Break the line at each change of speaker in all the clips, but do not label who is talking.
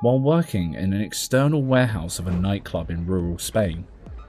While working in an external warehouse of a nightclub in rural Spain,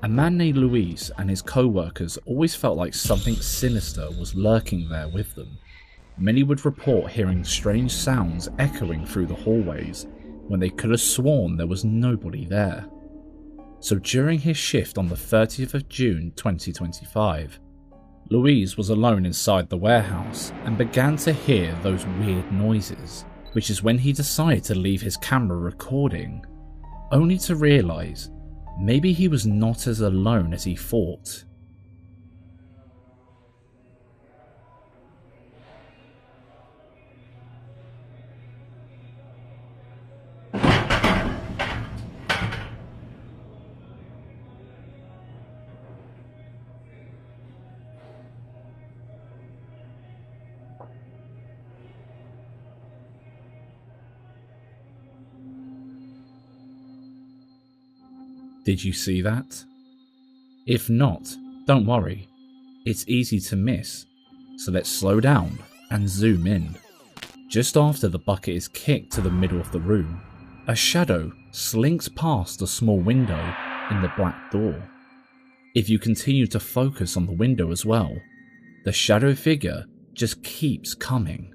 a man named Luis and his co-workers always felt like something sinister was lurking there with them. Many would report hearing strange sounds echoing through the hallways when they could have sworn there was nobody there. So during his shift on the 30th of June 2025, Luis was alone inside the warehouse and began to hear those weird noises, which is when he decided to leave his camera recording, only to realise maybe he was not as alone as he thought. Did you see that? If not, don't worry, it's easy to miss, so let's slow down and zoom in. Just after the bucket is kicked to the middle of the room, a shadow slinks past a small window in the black door. If you continue to focus on the window as well, the shadow figure just keeps coming.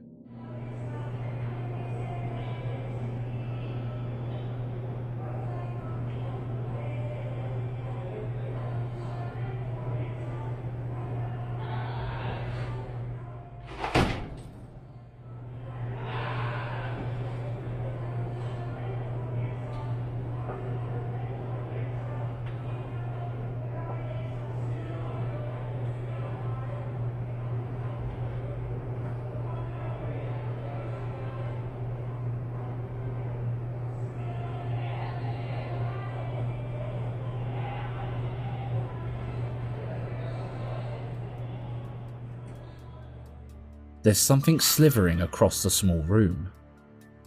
There's something slithering across the small room.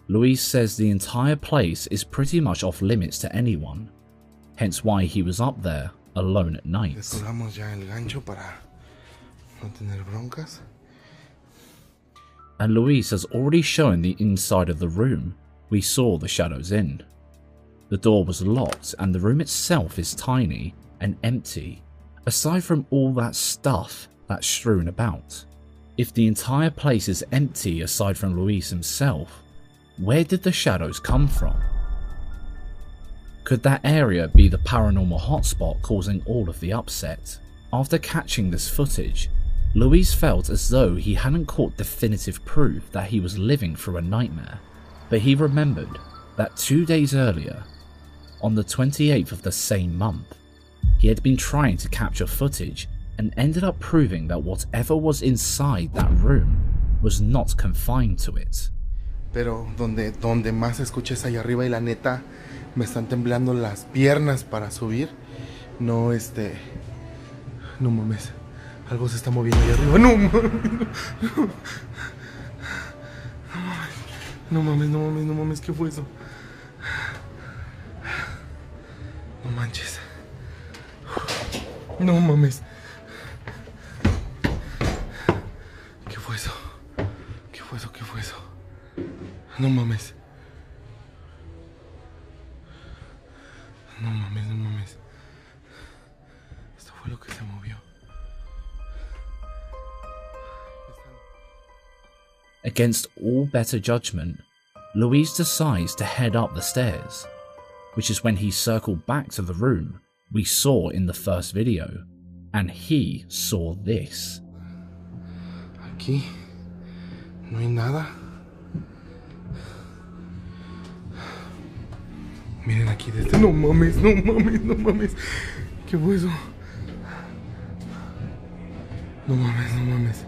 Luis says the entire place is pretty much off limits to anyone, hence why he was up there alone at night. And Luis has already shown the inside of the room we saw the shadows in. The door was locked and the room itself is tiny and empty, aside from all that stuff that's strewn about. If the entire place is empty aside from Luis himself, where did the shadows come from? Could that area be the paranormal hotspot causing all of the upset? After catching this footage, Luis felt as though he hadn't caught definitive proof that he was living through a nightmare, but he remembered that 2 days earlier, on the 28th of the same month, he had been trying to capture footage and ended up proving that whatever was inside that room was not confined to it.
Pero donde más escuché es allá arriba y la neta me están temblando las piernas para subir. No, no mames. Algo se está moviendo allá arriba. No mames. No mames, no mames, no mames. ¿Qué fue eso? No manches. No mames. ¿Qué fue eso? ¿Qué fue eso? ¿Qué fue eso? No mames. No mames, no mames. Esto fue lo que se movió.
Against all better judgment, Luis decides to head up the stairs, which is when he circled back to the room we saw in the first video, and he saw this.
Aquí no hay nada. Miren aquí desde... No mames, no mames, no mames. ¿Qué fue eso? No mames, no mames.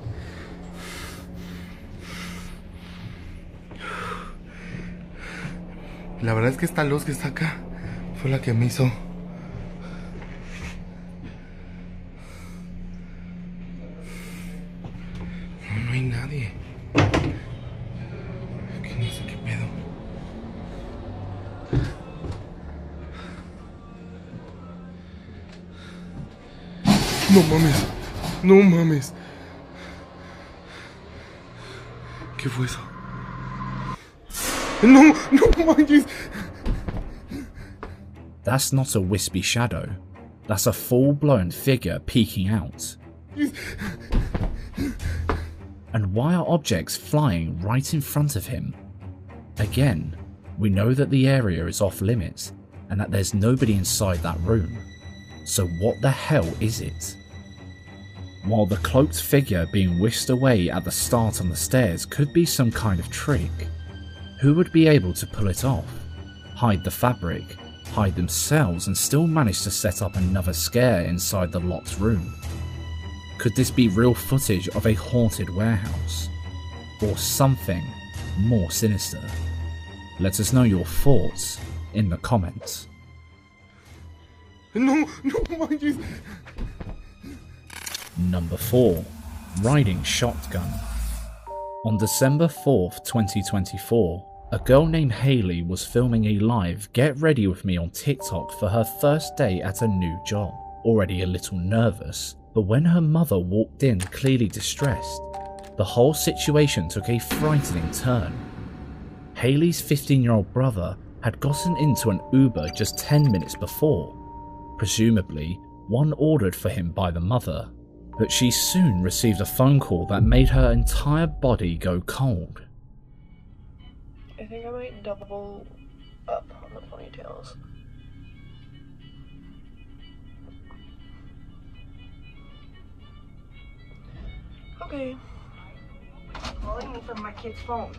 La verdad es que esta luz que está acá fue la que me hizo... No hay nadie. Aquí no sé qué pedo. No mames. No mames. ¿Qué fue eso? No, no manches.
That's not a wispy shadow. That's a full-blown figure peeking out. And why are objects flying right in front of him? Again, we know that the area is off limits and that there's nobody inside that room. So what the hell is it? While the cloaked figure being whisked away at the start on the stairs could be some kind of trick, who would be able to pull it off, hide the fabric, hide themselves and still manage to set up another scare inside the locked room? Could this be real footage of a haunted warehouse? Or something more sinister? Let us know your thoughts in the comments.
No, no manches.
Number 4. Riding shotgun. On December 4th, 2024, a girl named Hayley was filming a live Get Ready With Me on TikTok for her first day at a new job. Already a little nervous, but when her mother walked in clearly distressed, the whole situation took a frightening turn. Hayley's 15-year-old brother had gotten into an Uber just 10 minutes before, presumably one ordered for him by the mother, but she soon received a phone call that made her entire body go cold.
I think I might double up on the ponytails. Okay.
Calling me from my kid's phone.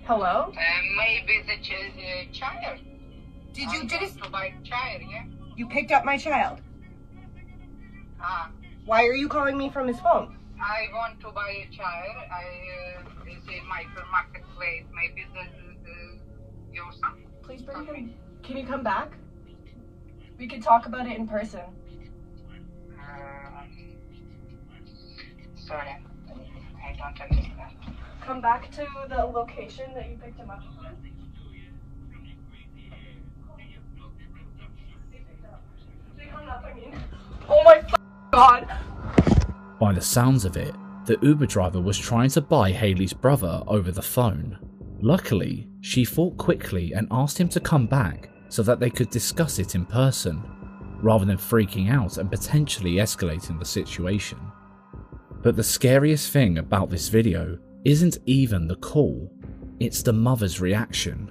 Hello?
Maybe the child.
Did you
to buy child, yeah?
You picked up my child? Why are you calling me from his phone?
I want to buy a child. Is in my marketplace. Maybe this is your son.
Please bring him. Can you come back? We could talk about it in person.
Sorry, I don't understand.
Come back to the location that you picked him up. They hung up, I mean. Oh my god!
By the sounds of it, the Uber driver was trying to buy Hayley's brother over the phone. Luckily, she thought quickly and asked him to come back so that they could discuss it in person, rather than freaking out and potentially escalating the situation. But the scariest thing about this video isn't even the call, it's the mother's reaction.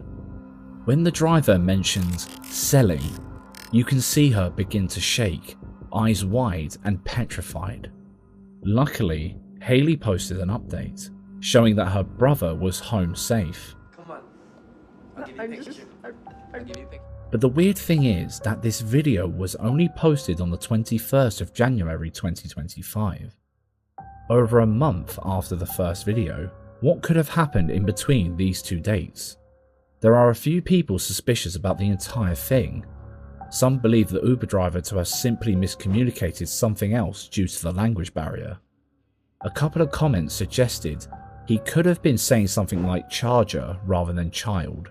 When the driver mentions selling, you can see her begin to shake, eyes wide and petrified. Luckily, Hayley posted an update, showing that her brother was home safe.
Come on. I'll give you a picture. I'll give you a picture.
But the weird thing is that this video was only posted on the 21st of January 2025. Over a month after the first video, what could have happened in between these two dates? There are a few people suspicious about the entire thing. Some believe the Uber driver to have simply miscommunicated something else due to the language barrier. A couple of comments suggested he could have been saying something like charger rather than child.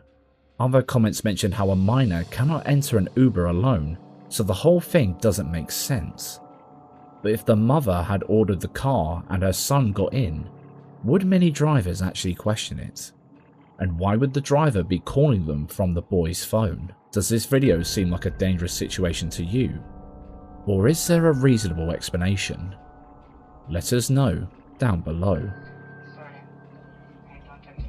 Other comments mentioned how a minor cannot enter an Uber alone, so the whole thing doesn't make sense. But if the mother had ordered the car and her son got in, would many drivers actually question it? And why would the driver be calling them from the boy's phone? Does this video seem like a dangerous situation to you? Or is there a reasonable explanation? Let us know down below.
Sorry, I don't understand.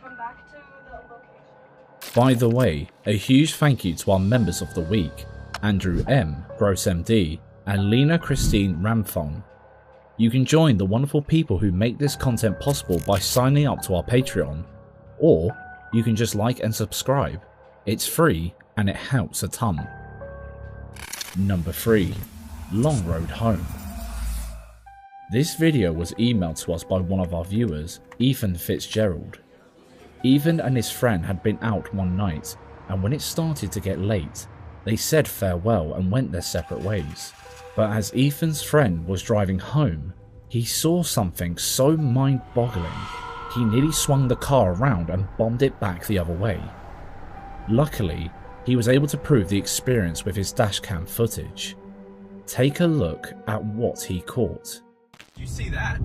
Come back to the location.
By the way, a huge thank you to our members of the week, Andrew M, Gross MD, and Lena Christine Ramthong. You can join the wonderful people who make this content possible by signing up to our Patreon, or you can just like and subscribe. It's free and it helps a ton. Number 3. Long Road Home. This video was emailed to us by one of our viewers, Ethan Fitzgerald. Ethan and his friend had been out one night, and when it started to get late, they said farewell and went their separate ways. But as Ethan's friend was driving home, he saw something so mind-boggling, he nearly swung the car around and bombed it back the other way. Luckily, he was able to prove the experience with his dashcam footage. Take a look at what he caught.
You see that?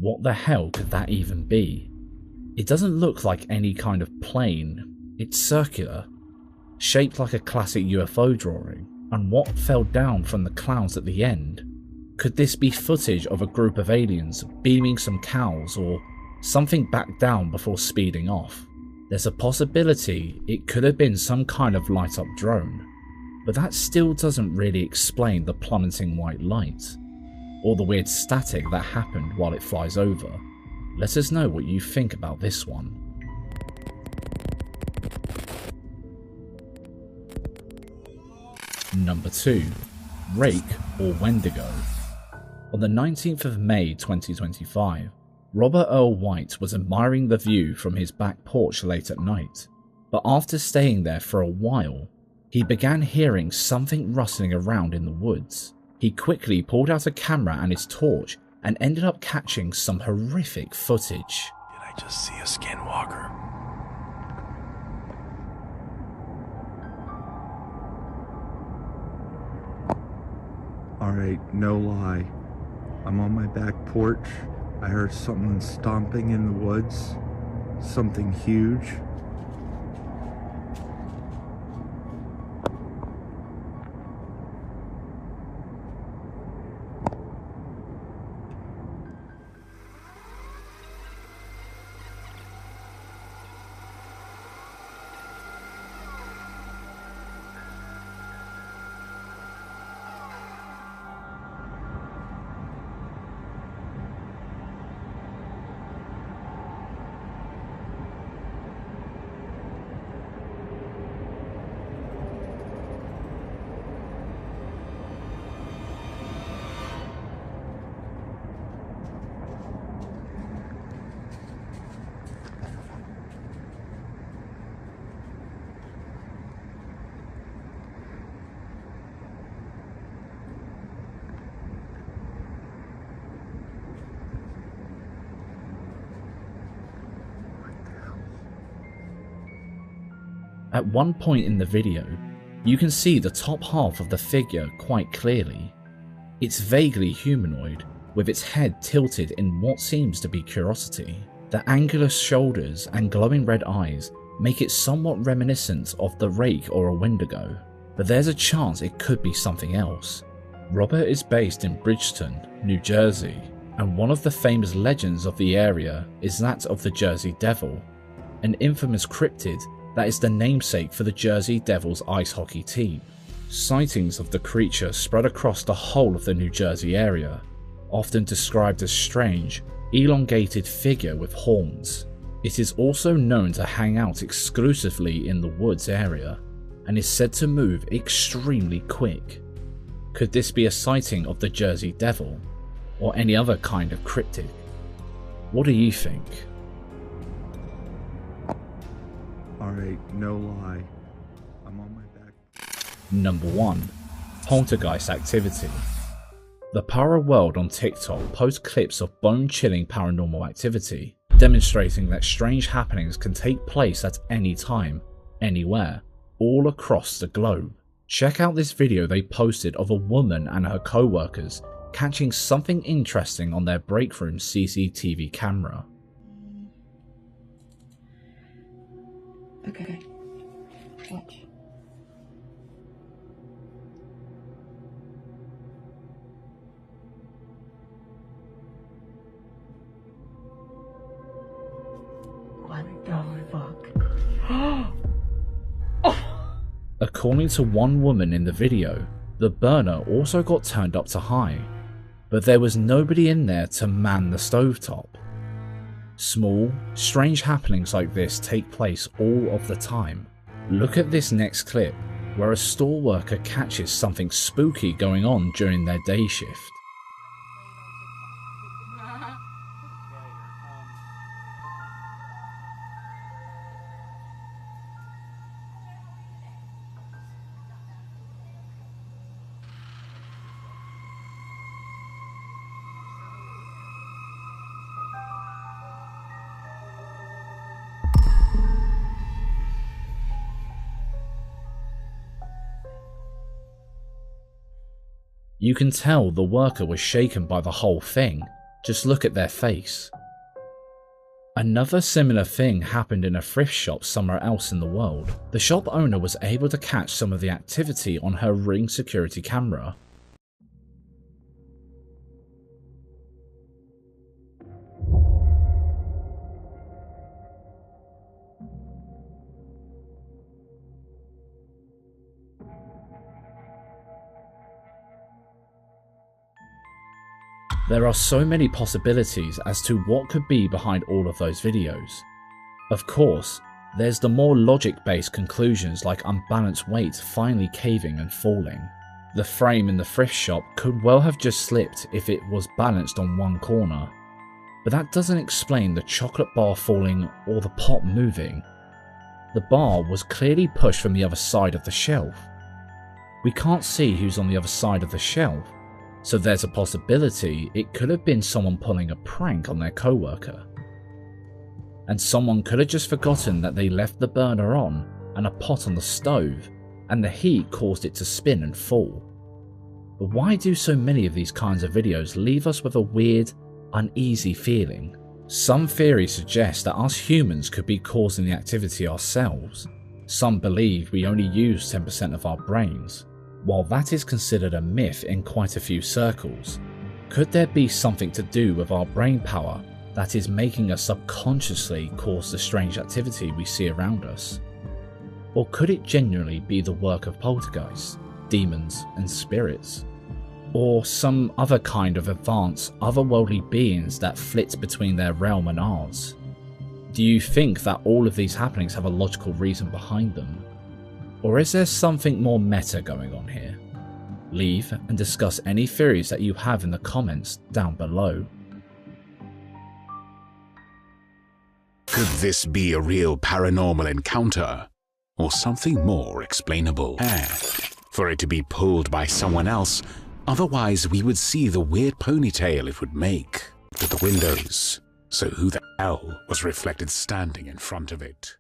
What the hell could that even be? It doesn't look like any kind of plane. It's circular, shaped like a classic UFO drawing, and what fell down from the clouds at the end? Could this be footage of a group of aliens beaming some cows or something back down before speeding off? There's a possibility it could have been some kind of light up drone, but that still doesn't really explain the plummeting white light, or the weird static that happened while it flies over. Let us know what you think about this one. Number 2. Rake or Wendigo. On the 19th of May 2025, Robert Earl White was admiring the view from his back porch late at night, but after staying there for a while, he began hearing something rustling around in the woods. He quickly pulled out a camera and his torch and ended up catching some horrific footage.
Did I just see a skinwalker?
Alright, no lie. I'm on my back porch. I heard something stomping in the woods. Something huge.
At one point in the video, you can see the top half of the figure quite clearly. It's vaguely humanoid, with its head tilted in what seems to be curiosity. The angular shoulders and glowing red eyes make it somewhat reminiscent of the Rake or a Wendigo, but there's a chance it could be something else. Robert is based in Bridgeton, New Jersey, and one of the famous legends of the area is that of the Jersey Devil, an infamous cryptid that is the namesake for the Jersey Devils ice hockey team. Sightings of the creature spread across the whole of the New Jersey area, often described as strange, elongated figure with horns. It is also known to hang out exclusively in the woods area, and is said to move extremely quick. Could this be a sighting of the Jersey Devil, or any other kind of cryptid? What do you think?
Alright, no lie. I'm on my back.
Number 1. Poltergeist activity. The Para World on TikTok posts clips of bone-chilling paranormal activity, demonstrating that strange happenings can take place at any time, anywhere, all across the globe. Check out this video they posted of a woman and her co-workers catching something interesting on their break room CCTV camera.
Okay. Watch. What the fuck?
According to one woman in the video, the burner also got turned up to high, but there was nobody in there to man the stovetop. Small, strange happenings like this take place all of the time. Look at this next clip, where a store worker catches something spooky going on during their day shift. You can tell the worker was shaken by the whole thing, Just look at their face. Another similar thing happened in a thrift shop somewhere else in the world. The shop owner was able to catch some of the activity on her Ring security camera. There are so many possibilities as to what could be behind all of those videos. Of course, there's the more logic-based conclusions like unbalanced weight finally caving and falling. The frame in the thrift shop could well have just slipped if it was balanced on one corner. But that doesn't explain the chocolate bar falling or the pot moving. The bar was clearly pushed from the other side of the shelf. We can't see who's on the other side of the shelf, so there's a possibility it could have been someone pulling a prank on their coworker. And someone could have just forgotten that they left the burner on and a pot on the stove, and the heat caused it to spin and fall. But why do so many of these kinds of videos leave us with a weird, uneasy feeling? Some theories suggest that us humans could be causing the activity ourselves. Some believe we only use 10% of our brains. While that is considered a myth in quite a few circles, could there be something to do with our brain power that is making us subconsciously cause the strange activity we see around us? Or could it genuinely be the work of poltergeists, demons and spirits? Or some other kind of advanced, otherworldly beings that flit between their realm and ours? Do you think that all of these happenings have a logical reason behind them? Or is there something more meta going on here? Leave and discuss any theories that you have in the comments down below.
Could this be a real paranormal encounter? Or something more explainable? For it to be pulled by someone else, otherwise we would see the weird ponytail it would make to the windows. So who the hell was reflected standing in front of it?